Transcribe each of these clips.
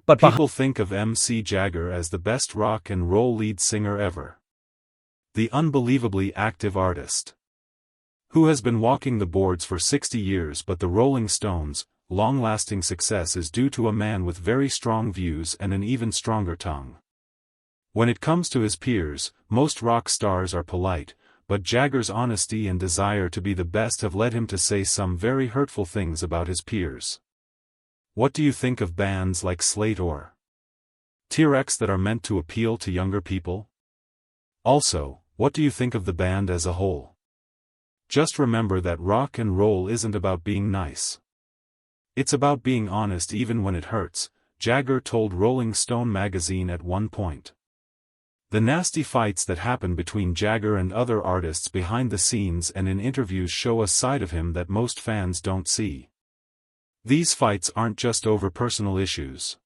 but people think of MC Jagger as the best rock and roll lead singer ever. The unbelievably active artist who has been walking the boards for 60 years, but the Rolling Stones' long-lasting success is due to a man with very strong views and an even stronger tongue. When it comes to his peers, most rock stars are polite, but Jagger's honesty and desire to be the best have led him to say some very hurtful things about his peers. What do you think of bands like Slate or T-Rex that are meant to appeal to younger people? Also, what do you think of the band as a whole? Just remember that rock and roll isn't about being nice. It's about being honest even when it hurts, Jagger told Rolling Stone magazine at one point. The nasty fights that happen between Jagger and other artists behind the scenes and in interviews show a side of him that most fans don't see. These fights aren't just over personal issues.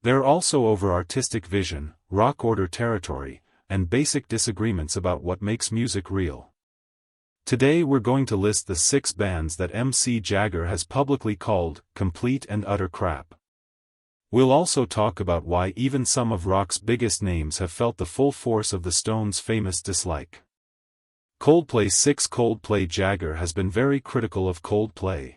They're also over artistic vision, rock order territory, and basic disagreements about what makes music real. Today we're going to list the 6 bands that MC Jagger has publicly called complete and utter crap. We'll also talk about why even some of rock's biggest names have felt the full force of the Stones' famous dislike. Coldplay. 6 Coldplay. Jagger has been very critical of Coldplay.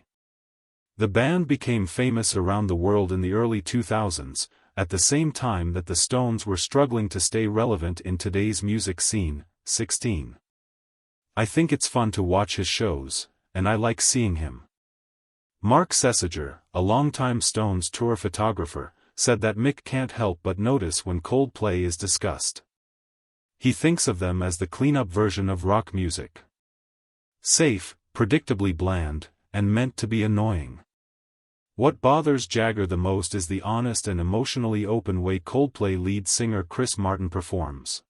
The band became famous around the world in the early 2000s, at the same time that the Stones were struggling to stay relevant in today's music scene. 16. I think it's fun to watch his shows, and I like seeing him. Mark Sessager, a longtime Stones tour photographer, said that Mick can't help but notice when Coldplay is discussed. He thinks of them as the clean-up version of rock music. Safe, predictably bland, and meant to be annoying. What bothers Jagger the most is the honest and emotionally open way Coldplay lead singer Chris Martin performs.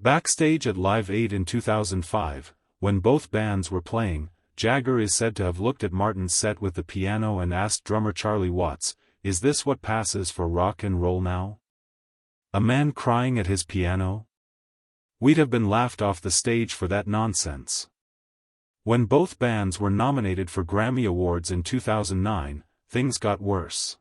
Backstage at Live Aid in 2005, when both bands were playing, Jagger is said to have looked at Martin's set with the piano and asked drummer Charlie Watts, "Is this what passes for rock and roll now? A man crying at his piano? We'd have been laughed off the stage for that nonsense." When both bands were nominated for Grammy Awards in 2009, things got worse.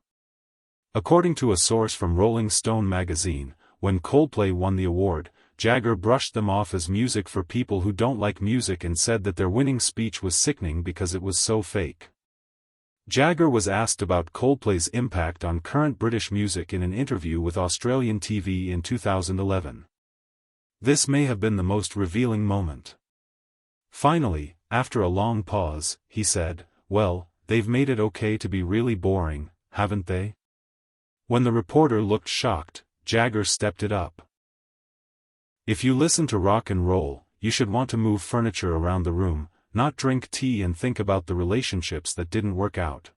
According to a source from Rolling Stone magazine, when Coldplay won the award, Jagger brushed them off as music for people who don't like music and said that their winning speech was sickening because it was so fake. Jagger was asked about Coldplay's impact on current British music in an interview with Australian TV in 2011. This may have been the most revealing moment. Finally, after a long pause, he said, "Well, they've made it okay to be really boring, haven't they?" When the reporter looked shocked, Jagger stepped it up. "If you listen to rock and roll, you should want to move furniture around the room, not drink tea and think about the relationships that didn't work out."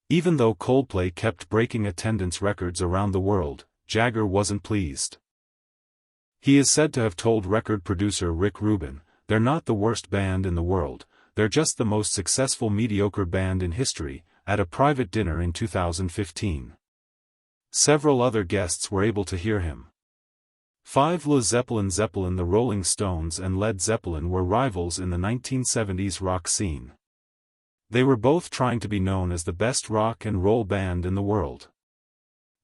Even though Coldplay kept breaking attendance records around the world, Jagger wasn't pleased. He is said to have told record producer Rick Rubin, "They're not the worst band in the world, they're just the most successful mediocre band in history," at a private dinner in 2015. Several other guests were able to hear him. 5 Led Zeppelin. The Rolling Stones and Led Zeppelin were rivals in the 1970s rock scene. They were both trying to be known as the best rock and roll band in the world.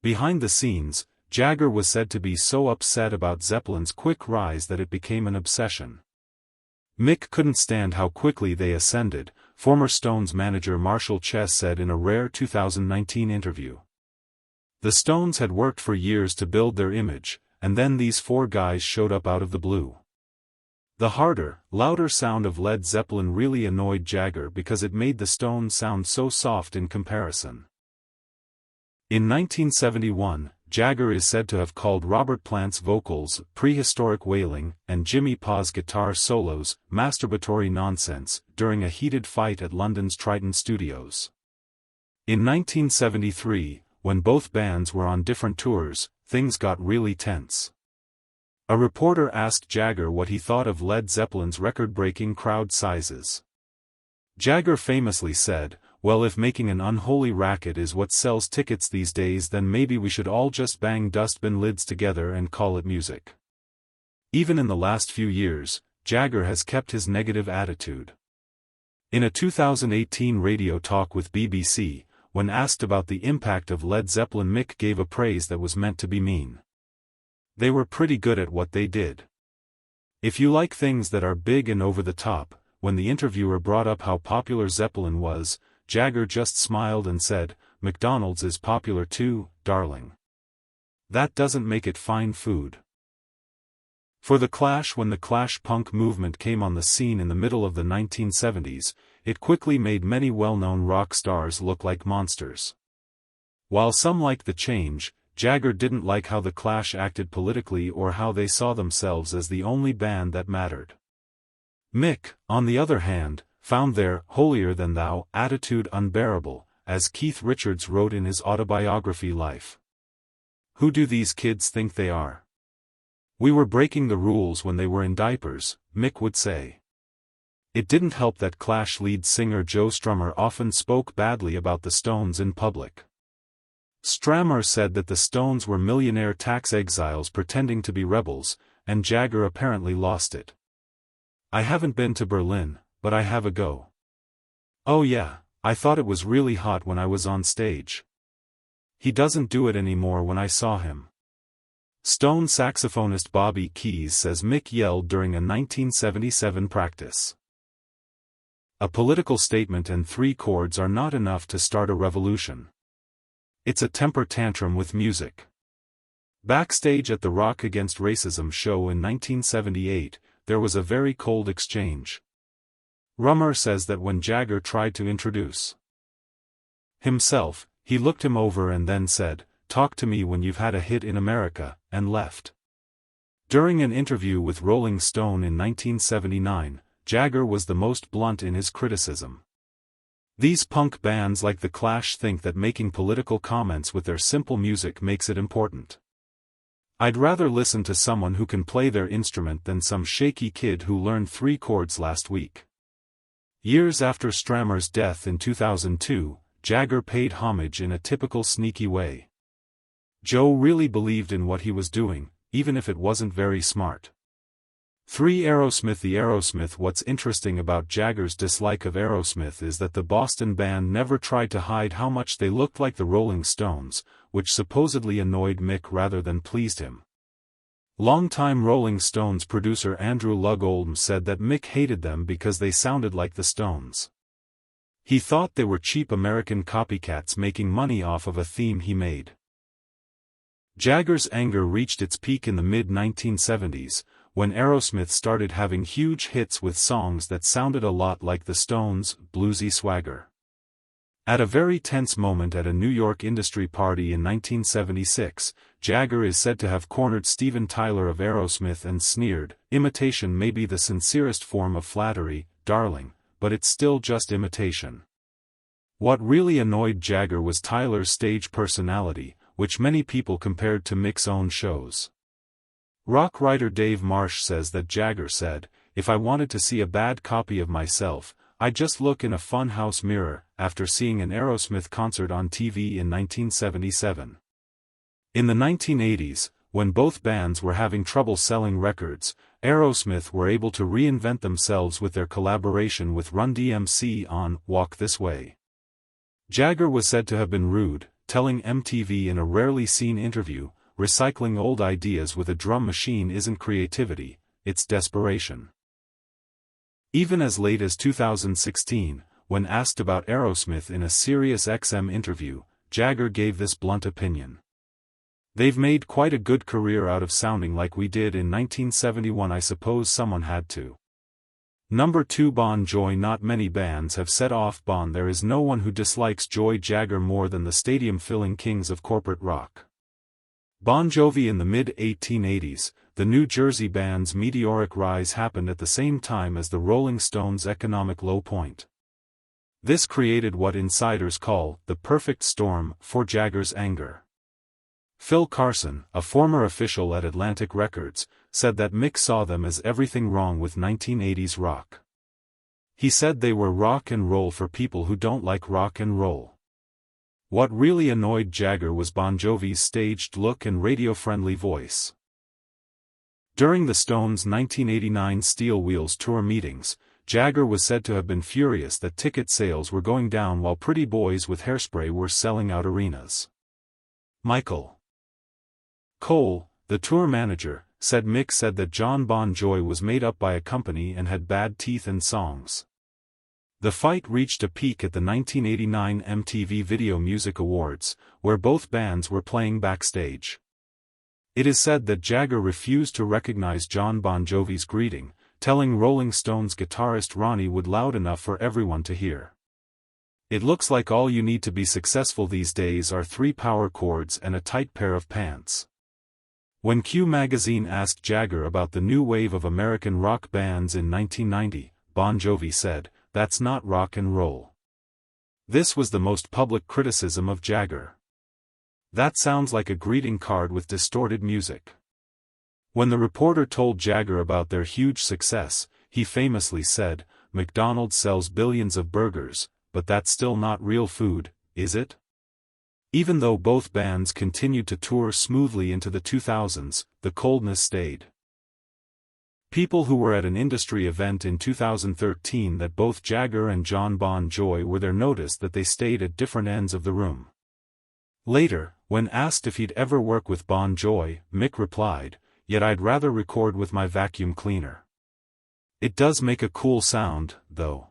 Behind the scenes, Jagger was said to be so upset about Zeppelin's quick rise that it became an obsession. Mick couldn't stand how quickly they ascended, former Stones manager Marshall Chess said in a rare 2019 interview. The Stones had worked for years to build their image, and then these 4 guys showed up out of the blue. The harder, louder sound of Led Zeppelin really annoyed Jagger because it made the Stones sound so soft in comparison. In 1971, Jagger is said to have called Robert Plant's vocals prehistoric wailing and Jimmy Pau's guitar solos masturbatory nonsense during a heated fight at London's Triton Studios. In 1973, when both bands were on different tours, things got really tense. A reporter asked Jagger what he thought of Led Zeppelin's record-breaking crowd sizes. Jagger famously said, "Well, if making an unholy racket is what sells tickets these days, then maybe we should all just bang dustbin lids together and call it music." Even in the last few years, Jagger has kept his negative attitude. In a 2018 radio talk with BBC, when asked about the impact of Led Zeppelin, Mick gave a praise that was meant to be mean. They were pretty good at what they did. If you like things that are big and over the top, when the interviewer brought up how popular Zeppelin was, Jagger just smiled and said, "McDonald's is popular too, darling. That doesn't make it fine food." For The Clash, when the Clash punk movement came on the scene in the middle of the 1970s, it quickly made many well-known rock stars look like monsters. While some liked the change, Jagger didn't like how the Clash acted politically or how they saw themselves as the only band that mattered. Mick, on the other hand, found their holier-than-thou attitude unbearable, as Keith Richards wrote in his autobiography Life. "Who do these kids think they are? We were breaking the rules when they were in diapers," Mick would say. It didn't help that Clash lead singer Joe Strummer often spoke badly about the Stones in public. Strummer said that the Stones were millionaire tax exiles pretending to be rebels, and Jagger apparently lost it. "I haven't been to Berlin, but I have a go. Oh yeah, I thought it was really hot when I was on stage. He doesn't do it anymore when I saw him." Stone saxophonist Bobby Keys says Mick yelled during a 1977 practice. "A political statement and 3 chords are not enough to start a revolution. It's a temper tantrum with music." Backstage at the Rock Against Racism show in 1978, there was a very cold exchange. Rummer says that when Jagger tried to introduce himself, he looked him over and then said, "Talk to me when you've had a hit in America," and left. During an interview with Rolling Stone in 1979, Jagger was the most blunt in his criticism. "These punk bands like The Clash think that making political comments with their simple music makes it important. I'd rather listen to someone who can play their instrument than some shaky kid who learned 3 chords last week." Years after Strummer's death in 2002, Jagger paid homage in a typical sneaky way. Joe really believed in what he was doing, even if it wasn't very smart. Aerosmith. The Aerosmith. What's interesting about Jagger's dislike of Aerosmith is that the Boston band never tried to hide how much they looked like the Rolling Stones, which supposedly annoyed Mick rather than pleased him. Longtime Rolling Stones producer Andrew Loog Oldham said that Mick hated them because they sounded like the Stones. He thought they were cheap American copycats making money off of a theme he made. Jagger's anger reached its peak in the mid-1970s, when Aerosmith started having huge hits with songs that sounded a lot like the Stones' bluesy swagger. At a very tense moment at a New York industry party in 1976, Jagger is said to have cornered Steven Tyler of Aerosmith and sneered, "Imitation may be the sincerest form of flattery, darling, but it's still just imitation." What really annoyed Jagger was Tyler's stage personality, which many people compared to Mick's own shows. Rock writer Dave Marsh says that Jagger said, "If I wanted to see a bad copy of myself, I'd just look in a funhouse mirror," after seeing an Aerosmith concert on TV in 1977. In the 1980s, when both bands were having trouble selling records, Aerosmith were able to reinvent themselves with their collaboration with Run DMC on Walk This Way. Jagger was said to have been rude, telling MTV in a rarely seen interview, "Recycling old ideas with a drum machine isn't creativity, it's desperation." Even as late as 2016, when asked about Aerosmith in a Sirius XM interview, Jagger gave this blunt opinion. "They've made quite a good career out of sounding like we did in 1971. I suppose someone had to." Number 2. Bon Jovi. Not many bands have set off Bon. There is no one who dislikes Jagger more than the stadium-filling kings of corporate rock. Bon Jovi. In the mid-1880s, the New Jersey band's meteoric rise happened at the same time as the Rolling Stones' economic low point. This created what insiders call the perfect storm for Jagger's anger. Phil Carson, a former official at Atlantic Records, said that Mick saw them as everything wrong with 1980s rock. He said they were rock and roll for people who don't like rock and roll. What really annoyed Jagger was Bon Jovi's staged look and radio-friendly voice. During the Stones' 1989 Steel Wheels tour meetings, Jagger was said to have been furious that ticket sales were going down while Pretty Boys with Hairspray were selling out arenas. Michael Cole, the tour manager, said Mick said that Bon Jovi was made up by a company and had bad teeth and songs. The fight reached a peak at the 1989 MTV Video Music Awards, where both bands were playing backstage. It is said that Jagger refused to recognize Bon Jovi's greeting, telling Rolling Stones guitarist Ronnie Wood loud enough for everyone to hear. "It looks like all you need to be successful these days are 3 power chords and a tight pair of pants." When Q magazine asked Jagger about the new wave of American rock bands in 1990, Bon Jovi said, "That's not rock and roll." This was the most public criticism of Jagger. "That sounds like a greeting card with distorted music." When the reporter told Jagger about their huge success, he famously said, "McDonald's sells billions of burgers, but that's still not real food, is it?" Even though both bands continued to tour smoothly into the 2000s, the coldness stayed. People who were at an industry event in 2013 that both Jagger and Bon Jovi were there noticed that they stayed at different ends of the room. Later, when asked if he'd ever work with Bon Jovi, Mick replied, "Yet I'd rather record with my vacuum cleaner. It does make a cool sound, though."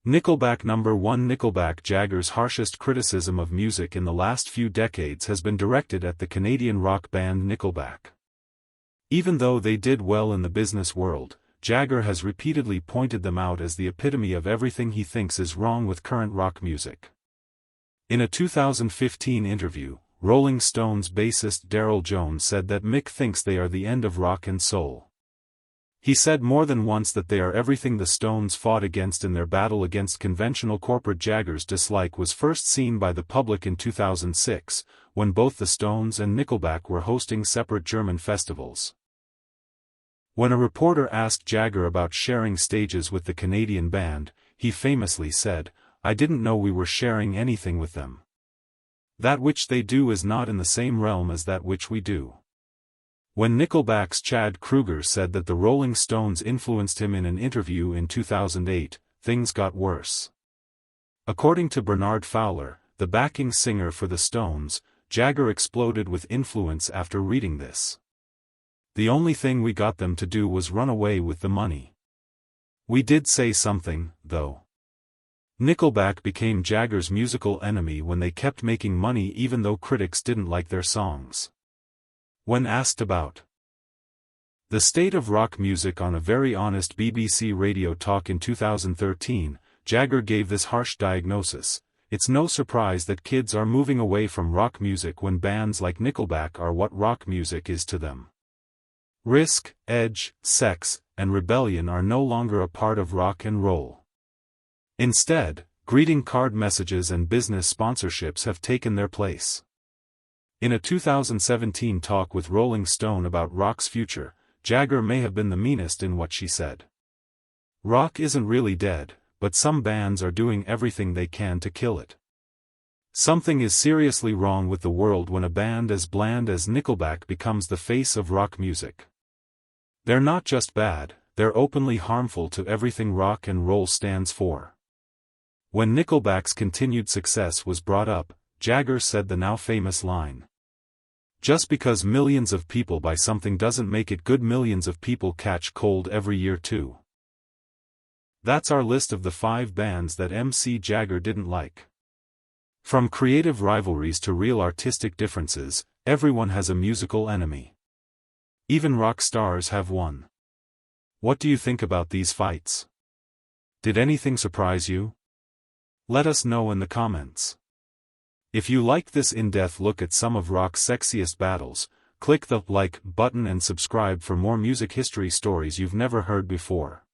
Nickelback number 1 Nickelback Jagger's harshest criticism of music in the last few decades has been directed at the Canadian rock band Nickelback. Even though they did well in the business world, Jagger has repeatedly pointed them out as the epitome of everything he thinks is wrong with current rock music. In a 2015 interview, Rolling Stones bassist Daryl Jones said that Mick thinks they are the end of rock and soul. He said more than once that they are everything the Stones fought against in their battle against conventional corporate. Jagger's dislike was first seen by the public in 2006, when both the Stones and Nickelback were hosting separate German festivals. When a reporter asked Jagger about sharing stages with the Canadian band, he famously said, "I didn't know we were sharing anything with them. That which they do is not in the same realm as that which we do." When Nickelback's Chad Kroeger said that the Rolling Stones influenced him in an interview in 2008, things got worse. According to Bernard Fowler, the backing singer for the Stones, Jagger exploded with influence after reading this. "The only thing we got them to do was run away with the money. We did say something, though." Nickelback became Jagger's musical enemy when they kept making money even though critics didn't like their songs. When asked about the state of rock music on a Very Honest BBC radio talk in 2013, Jagger gave this harsh diagnosis: "It's no surprise that kids are moving away from rock music when bands like Nickelback are what rock music is to them. Risk, edge, sex, and rebellion are no longer a part of rock and roll. Instead, greeting card messages and business sponsorships have taken their place." In a 2017 talk with Rolling Stone about rock's future, Jagger may have been the meanest in what she said. "Rock isn't really dead, but some bands are doing everything they can to kill it. Something is seriously wrong with the world when a band as bland as Nickelback becomes the face of rock music. They're not just bad, they're openly harmful to everything rock and roll stands for." When Nickelback's continued success was brought up, Jagger said the now famous line, "Just because millions of people buy something doesn't make it good. Millions of people catch cold every year too." That's our list of the 5 bands that MC Jagger didn't like. From creative rivalries to real artistic differences, everyone has a musical enemy. Even rock stars have one. What do you think about these fights? Did anything surprise you? Let us know in the comments. If you liked this in-depth look at some of rock's sexiest battles, click the like button and subscribe for more music history stories you've never heard before.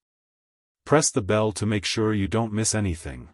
Press the bell to make sure you don't miss anything.